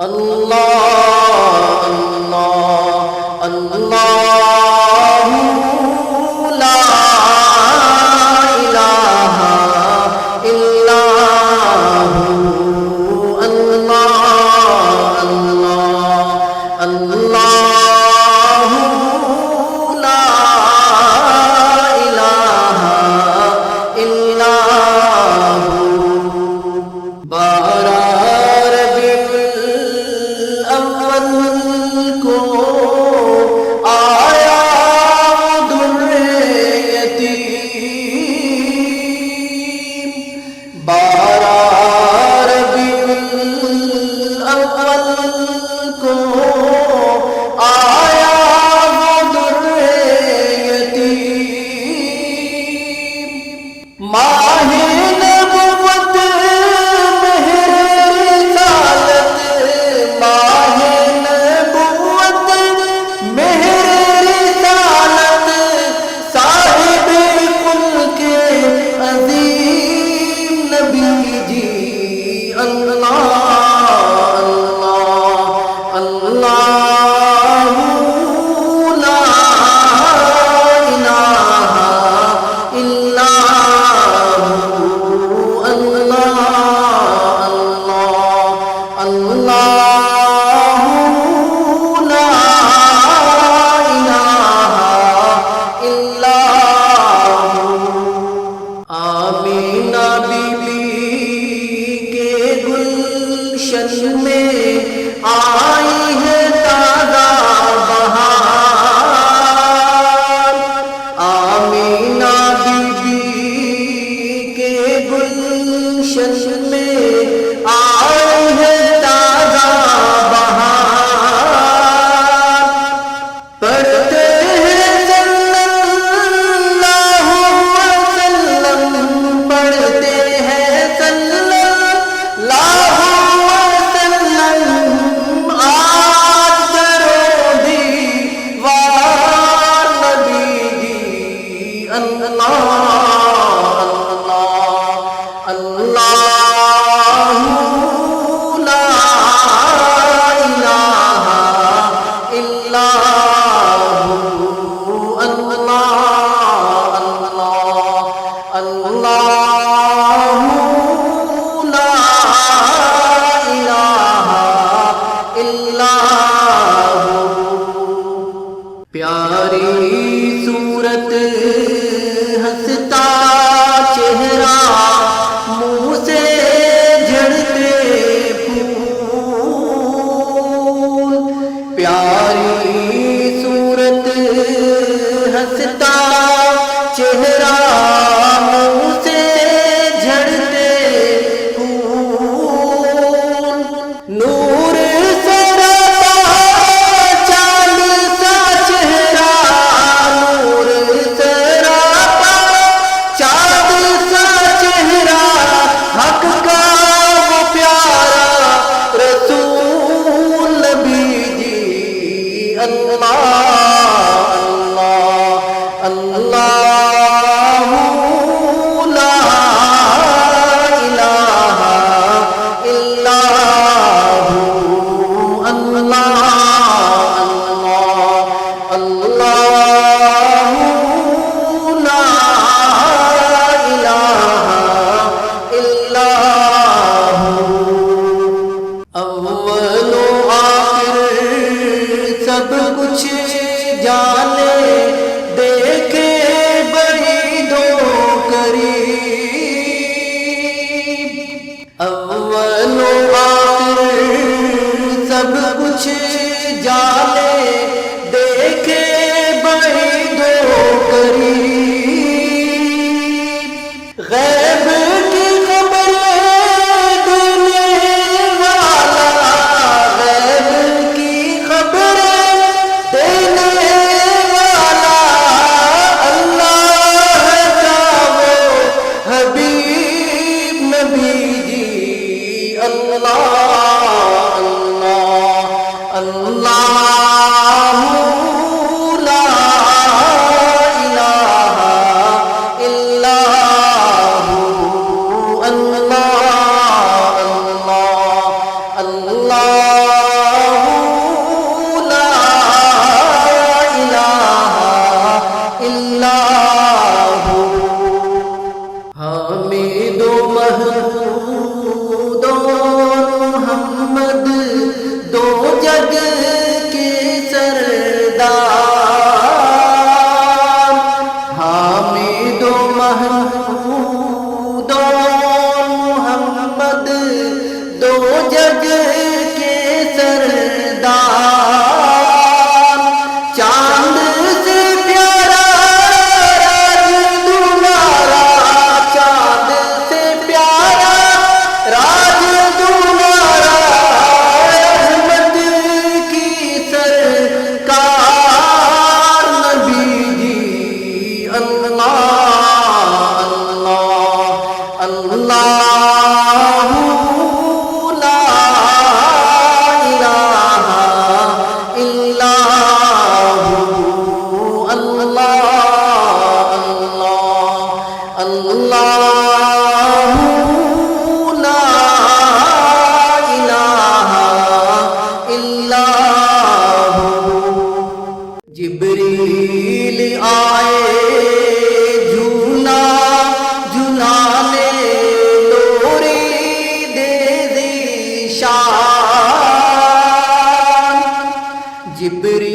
اللہ اللہ اللہ لا الہ الا ہو اللہ اللہ اللہ لا الہ الا ہو۔ کو آیا در یتیم، 12 ربیع الاول کو آیا در یتیم، ماہ نبوت مہر رسالت، ماہ نبوت مہر رسالت، صاحب ملک عظیم نبی جی اللہ اللہ اللہ لا الہ الا ہو اللہ اللہ اللہ لا الہ الا ہو۔ آمینہ بی بی کے گلشن میں آئی ہے تازہ بہار، آمینہ بی بی کے گلشن میں آئی ہے تازہ بہار، پڑھتے ہیں صلی اللہ وسلم، پڑھتے ہیں صلی اللہ وسلم، آج کرو دیوار نبی جی اللہ اللہ لا الہ الا ہو اللہ اللہ اللہ لا الہ الا ہو۔ پیاری صورت ہنستا چہرہ، منہ سے جھڑتے پھول، پیاری صورت ہنستا چہرہ، منہ سے جھڑتے پھول، نور سراپا چاند سا چہرہ، نور سراپا چاند سا چہرہ، حق کا وہ پیارا رسول نبی جی اللہ اللہ لا الہ الا ہو اللہ اللہ اللہ لا الہ الا ہو۔ اول و آخر سب کچھ جانے، دیکھے بڑی دو قریب، اول و آخر سب کچھ جانے، دیکھے بڑی دو قریب، غیب کی خبریں دینے والا، غیب کی خبریں دینے والا، اللہ کا وہ حبیب نبی جی اللہ اللہ اللہ محمد دو جگ کے سردار، حامد و محمود محمد دو جگ کے سردار، چاند سے پیارا راج دلارا، چاند سے پیارا راج دلارا، رحمت کی سرکار نبی جی، اللہ اللہ اللہ جبریل آئے جھولا جھولانے، لوری دے ذیشان، جبریل